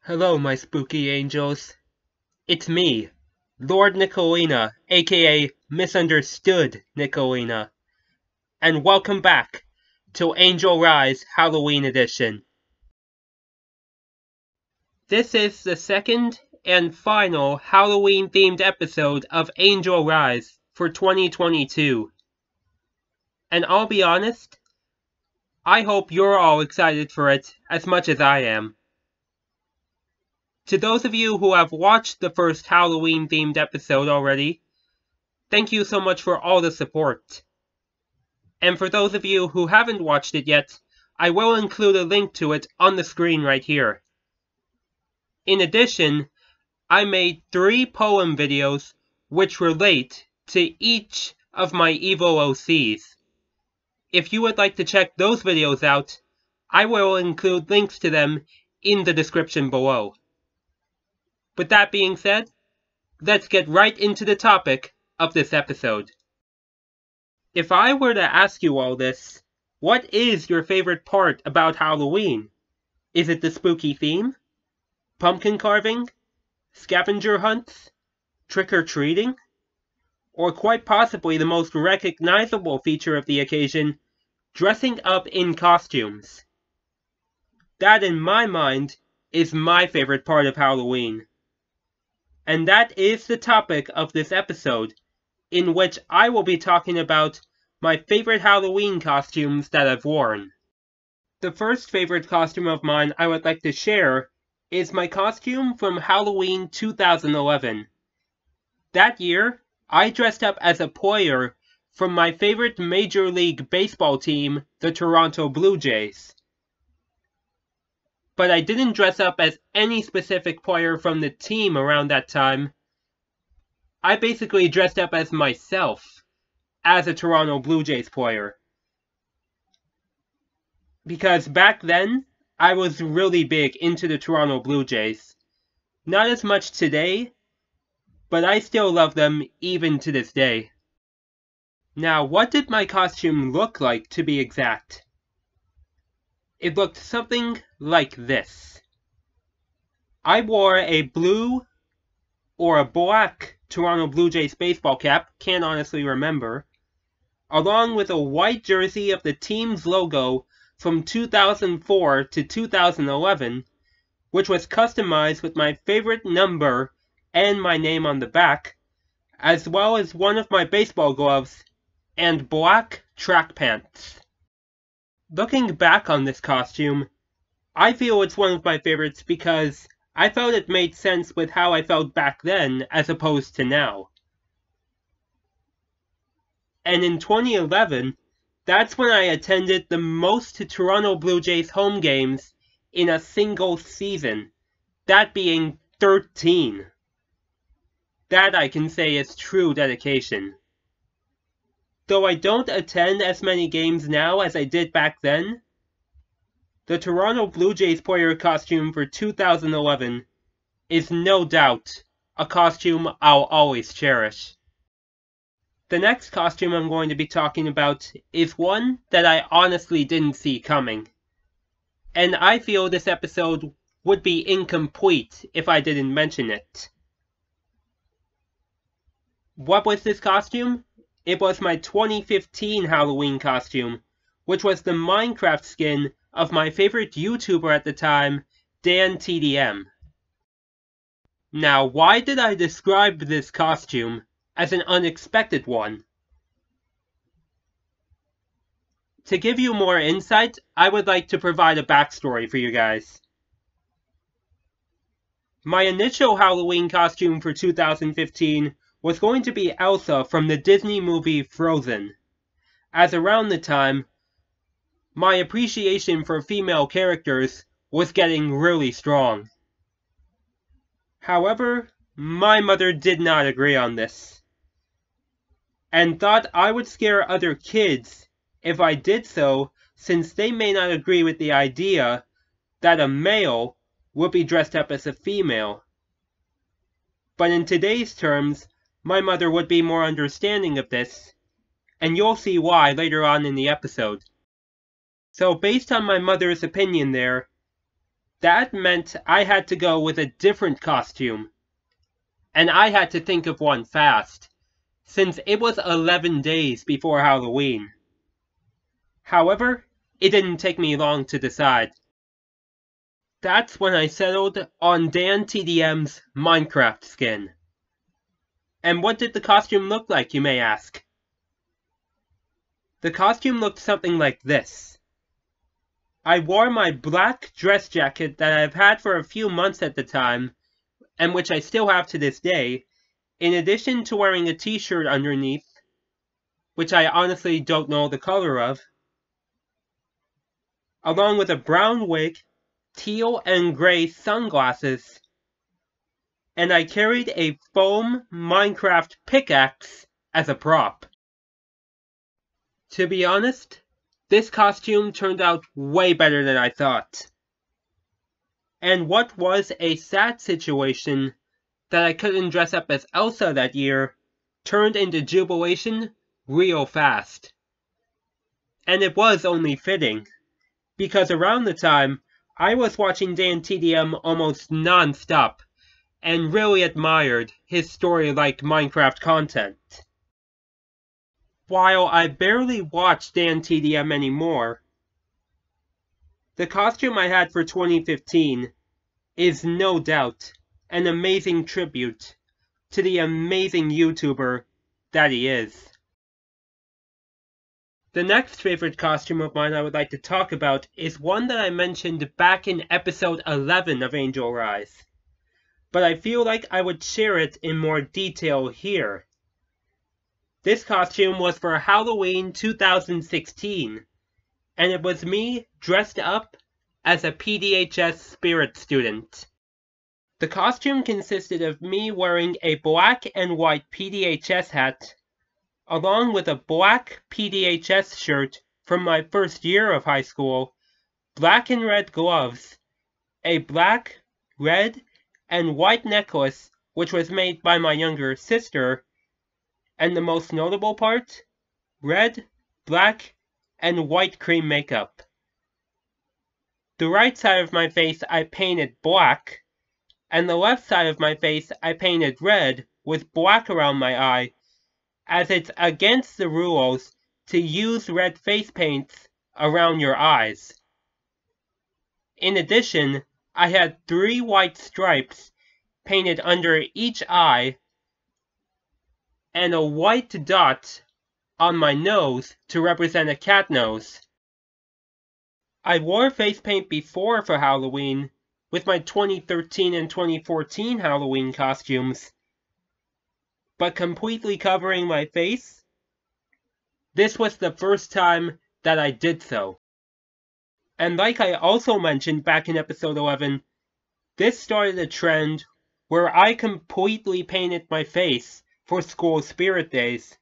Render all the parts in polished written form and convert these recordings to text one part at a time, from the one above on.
Hello, my spooky angels. It's me, Lord Nicolina, aka Misunderstood Nicolina, and welcome back to Angel Rise Halloween Edition. This is the second and final Halloween-themed episode of Angel Rise for 2022. And I'll be honest, I hope you're all excited for it as much as I am. To those of you who have watched the first Halloween-themed episode already, thank you so much for all the support. And for those of you who haven't watched it yet, I will include a link to it on the screen right here. In addition, I made 3 poem videos which relate to each of my evil OCs. If you would like to check those videos out, I will include links to them in the description below. With that being said, let's get right into the topic of this episode. If I were to ask you all this, what is your favorite part about Halloween? Is it the spooky theme? Pumpkin carving? Scavenger hunts? Trick-or-treating? Or quite possibly the most recognizable feature of the occasion, dressing up in costumes? That, in my mind, is my favorite part of Halloween. And that is the topic of this episode, in which I will be talking about my favorite Halloween costumes that I've worn. The first favorite costume of mine I would like to share is my costume from Halloween 2011. That year, I dressed up as a player from my favorite Major League Baseball team, the Toronto Blue Jays. But I didn't dress up as any specific player from the team around that time. I basically dressed up as myself, as a Toronto Blue Jays player. Because back then, I was really big into the Toronto Blue Jays. Not as much today, but I still love them even to this day. Now, what did my costume look like, to be exact? It looked something like this. I wore a blue or a black Toronto Blue Jays baseball cap, can't honestly remember, along with a white jersey of the team's logo from 2004 to 2011, which was customized with my favorite number and my name on the back, as well as one of my baseball gloves and black track pants. Looking back on this costume, I feel it's one of my favorites because I felt it made sense with how I felt back then as opposed to now. And in 2011, that's when I attended the most Toronto Blue Jays home games in a single season, that being 13. That I can say is true dedication. Though I don't attend as many games now as I did back then, the Toronto Blue Jays player costume for 2011 is no doubt a costume I'll always cherish. The next costume I'm going to be talking about is one that I honestly didn't see coming. And I feel this episode would be incomplete if I didn't mention it. What was this costume? It was my 2015 Halloween costume, which was the Minecraft skin of my favorite YouTuber at the time, dantdm. Now, why did I describe this costume as an unexpected one? To give you more insight, I would like to provide a backstory for you guys. My initial Halloween costume for 2015 was going to be Elsa from the Disney movie Frozen, as around the time, my appreciation for female characters was getting really strong. However, my mother did not agree on this, and thought I would scare other kids if I did so, since they may not agree with the idea that a male would be dressed up as a female. But in today's terms, my mother would be more understanding of this, and you'll see why later on in the episode. So based on my mother's opinion there, that meant I had to go with a different costume. And I had to think of one fast, since it was 11 days before Halloween. However, it didn't take me long to decide. That's when I settled on dantdm's Minecraft skin. And what did the costume look like, you may ask? The costume looked something like this. I wore my black dress jacket that I've had for a few months at the time, and which I still have to this day, in addition to wearing a t-shirt underneath, which I honestly don't know the color of, along with a brown wig, teal and gray sunglasses, and I carried a foam Minecraft pickaxe as a prop. To be honest, this costume turned out way better than I thought. And what was a sad situation that I couldn't dress up as Elsa that year turned into jubilation real fast. And it was only fitting, because around the time I was watching dantdm almost non-stop and really admired his story-like Minecraft content. While I barely watch dantdm anymore, the costume I had for 2015 is no doubt an amazing tribute to the amazing YouTuber that he is. The next favorite costume of mine I would like to talk about is one that I mentioned back in episode 11 of Angel Rise, but I feel like I would share it in more detail here. This costume was for Halloween 2016, and it was me dressed up as a PDHS spirit student. The costume consisted of me wearing a black and white PDHS hat, along with a black PDHS shirt from my first year of high school, black and red gloves, a black, red, and white necklace which was made by my younger sister, and the most notable part, red, black, and white cream makeup. The right side of my face I painted black, and the left side of my face I painted red with black around my eye, as it's against the rules to use red face paints around your eyes. In addition, I had 3 white stripes painted under each eye, and a white dot on my nose to represent a cat nose. I wore face paint before for Halloween with my 2013 and 2014 Halloween costumes, but completely covering my face, this was the first time that I did so. And like I also mentioned back in episode 11, this started a trend where I completely painted my face for school spirit days,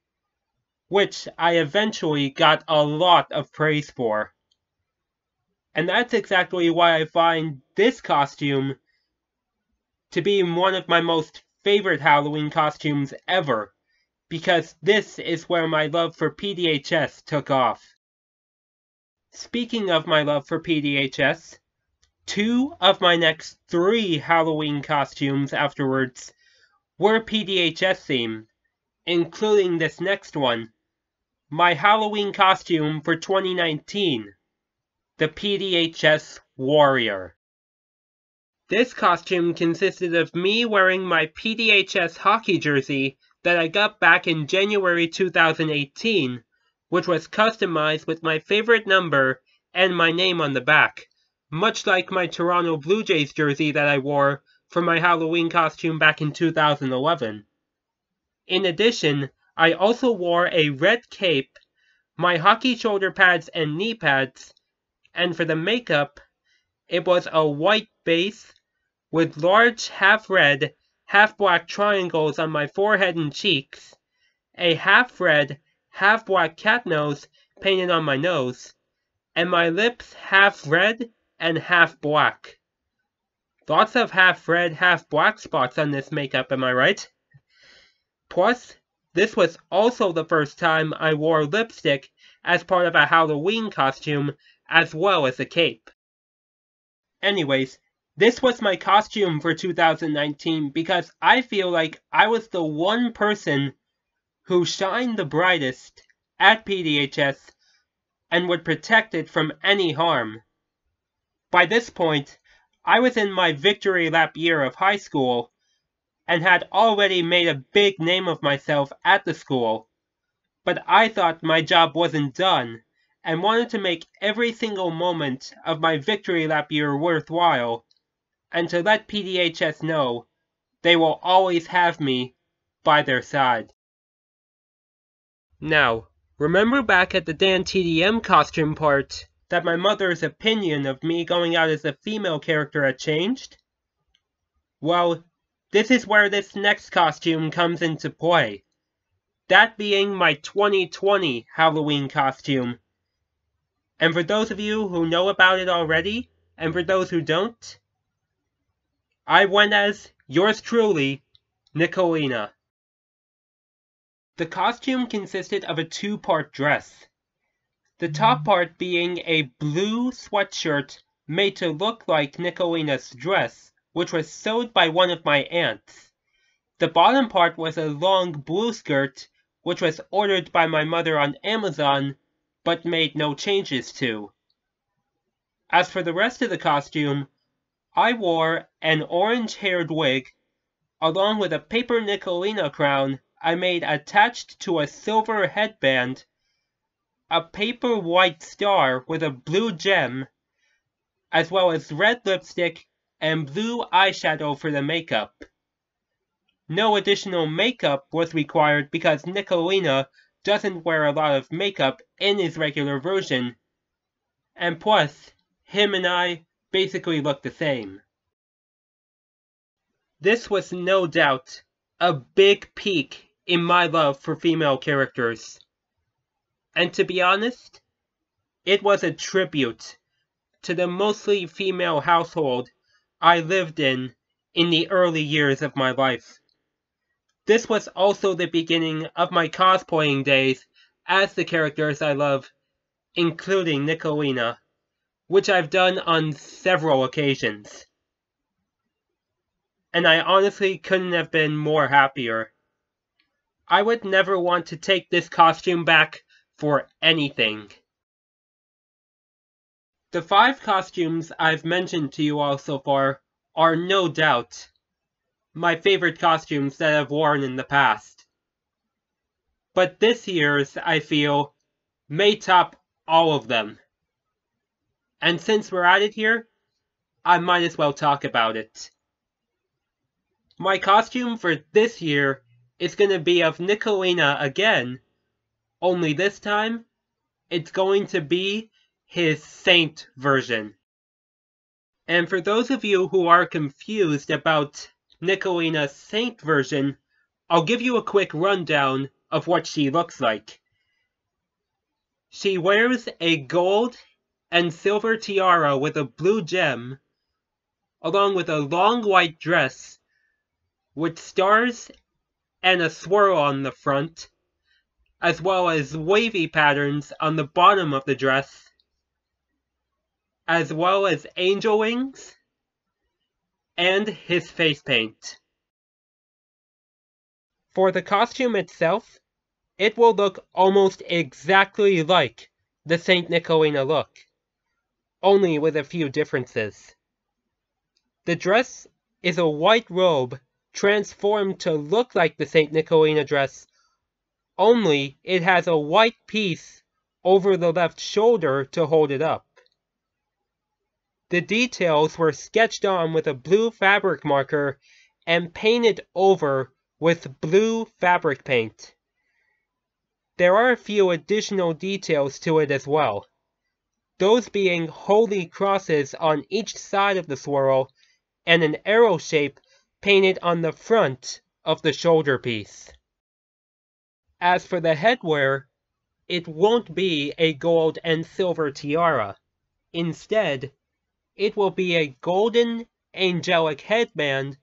which I eventually got a lot of praise for. And that's exactly why I find this costume to be one of my most favorite Halloween costumes ever, because this is where my love for PDHS took off. Speaking of my love for PDHS, 2 of my next 3 Halloween costumes afterwards were PDHS themed, including this next one, my Halloween costume for 2019, the PDHS Warrior. This costume consisted of me wearing my PDHS hockey jersey that I got back in January 2018, which was customized with my favorite number and my name on the back, much like my Toronto Blue Jays jersey that I wore for my Halloween costume back in 2011. In addition, I also wore a red cape, my hockey shoulder pads and knee pads, and for the makeup, it was a white base with large half-red, half-black triangles on my forehead and cheeks, a half-red, half-black cat nose painted on my nose, and my lips half-red and half-black. Lots of half-red, half-black spots on this makeup, am I right? Plus, this was also the first time I wore lipstick as part of a Halloween costume as well as a cape. Anyways, this was my costume for 2019 because I feel like I was the one person who shined the brightest at PDHS and would protect it from any harm. By this point, I was in my victory lap year of high school and had already made a big name of myself at the school, but I thought my job wasn't done and wanted to make every single moment of my victory lap year worthwhile, and to let PDHS know they will always have me by their side. Now, remember back at the dantdm costume part that my mother's opinion of me going out as a female character had changed? Well, this is where this next costume comes into play. That being my 2020 Halloween costume. And for those of you who know about it already, and for those who don't, I went as, yours truly, Nicolina. The costume consisted of a two-part dress. The top part being a blue sweatshirt made to look like Nicolina's dress, which was sewed by one of my aunts. The bottom part was a long blue skirt, which was ordered by my mother on Amazon, but made no changes to. As for the rest of the costume, I wore an orange-haired wig, along with a paper Nicolina crown I made attached to a silver headband, a paper white star with a blue gem, as well as red lipstick and blue eyeshadow for the makeup. No additional makeup was required because Nicolina doesn't wear a lot of makeup in his regular version, and plus, him and I basically look the same. This was no doubt a big peak in my love for female characters. And to be honest, it was a tribute to the mostly female household I lived in the early years of my life. This was also the beginning of my cosplaying days as the characters I love, including Nicolina, which I've done on several occasions. And I honestly couldn't have been more happier. I would never want to take this costume back for anything. The 5 costumes I've mentioned to you all so far are no doubt my favorite costumes that I've worn in the past. But this year's, I feel, may top all of them. And since we're at it here, I might as well talk about it. My costume for this year is going to be of Nicolina again, only this time, it's going to be his Saint version. And for those of you who are confused about Nicolina's Saint version, I'll give you a quick rundown of what she looks like. She wears a gold and silver tiara with a blue gem, along with a long white dress with stars and a swirl on the front, as well as wavy patterns on the bottom of the dress, as well as angel wings and his face paint. For the costume itself, it will look almost exactly like the Saint Nicolina look, only with a few differences. The dress is a white robe transformed to look like the Saint Nicolina dress, only it has a white piece over the left shoulder to hold it up. The details were sketched on with a blue fabric marker and painted over with blue fabric paint. There are a few additional details to it as well, those being holy crosses on each side of the swirl and an arrow shape painted on the front of the shoulder piece. As for the headwear, it won't be a gold and silver tiara. Instead, it will be a golden angelic headband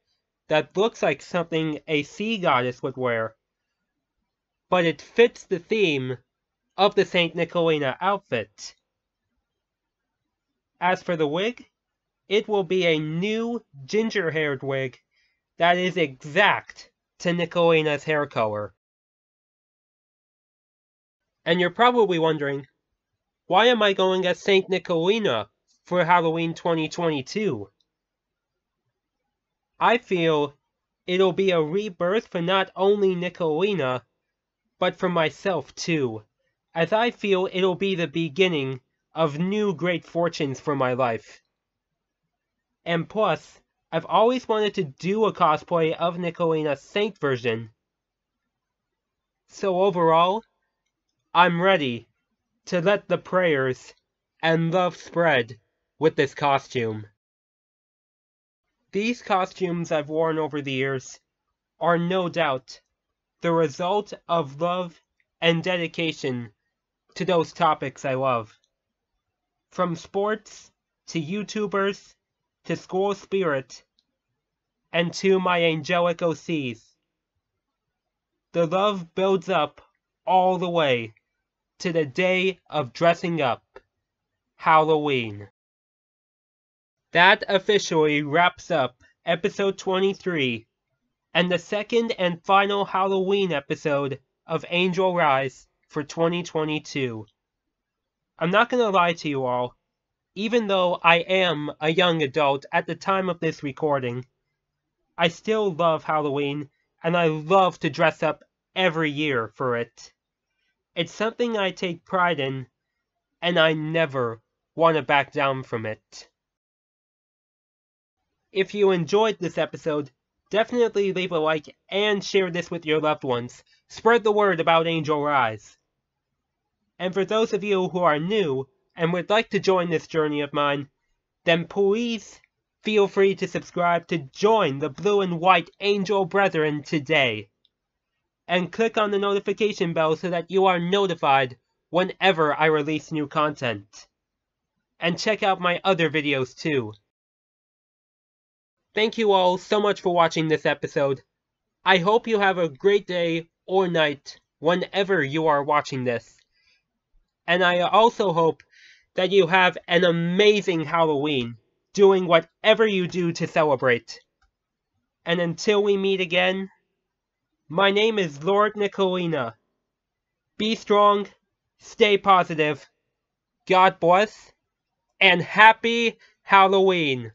that looks like something a sea goddess would wear, but it fits the theme of the Saint Nicolina outfit. As for the wig, it will be a new ginger-haired wig that is exact to Nicolina's hair color. And you're probably wondering, why am I going as Saint Nicolina for Halloween 2022? I feel it'll be a rebirth for not only Nicolina, but for myself too, as I feel it'll be the beginning of new great fortunes for my life. And plus, I've always wanted to do a cosplay of Nicolina's Saint version. So overall, I'm ready to let the prayers and love spread with this costume. These costumes I've worn over the years are no doubt the result of love and dedication to those topics I love. From sports, to YouTubers, to school spirit, and to my angelic OCs. The love builds up all the way to the day of dressing up, Halloween. That officially wraps up episode 23, and the second and final Halloween episode of Angel Rise for 2022. I'm not gonna lie to you all, even though I am a young adult at the time of this recording, I still love Halloween, and I love to dress up every year for it. It's something I take pride in, and I never want to back down from it. If you enjoyed this episode, definitely leave a like and share this with your loved ones. Spread the word about Angel Rise. And for those of you who are new and would like to join this journey of mine, then please feel free to subscribe to join the Blue and White Angel Brethren today. And click on the notification bell so that you are notified whenever I release new content. And check out my other videos too. Thank you all so much for watching this episode. I hope you have a great day or night whenever you are watching this. And I also hope that you have an amazing Halloween, doing whatever you do to celebrate. And until we meet again, my name is Lord Nicolina. Be strong, stay positive, God bless, and happy Halloween!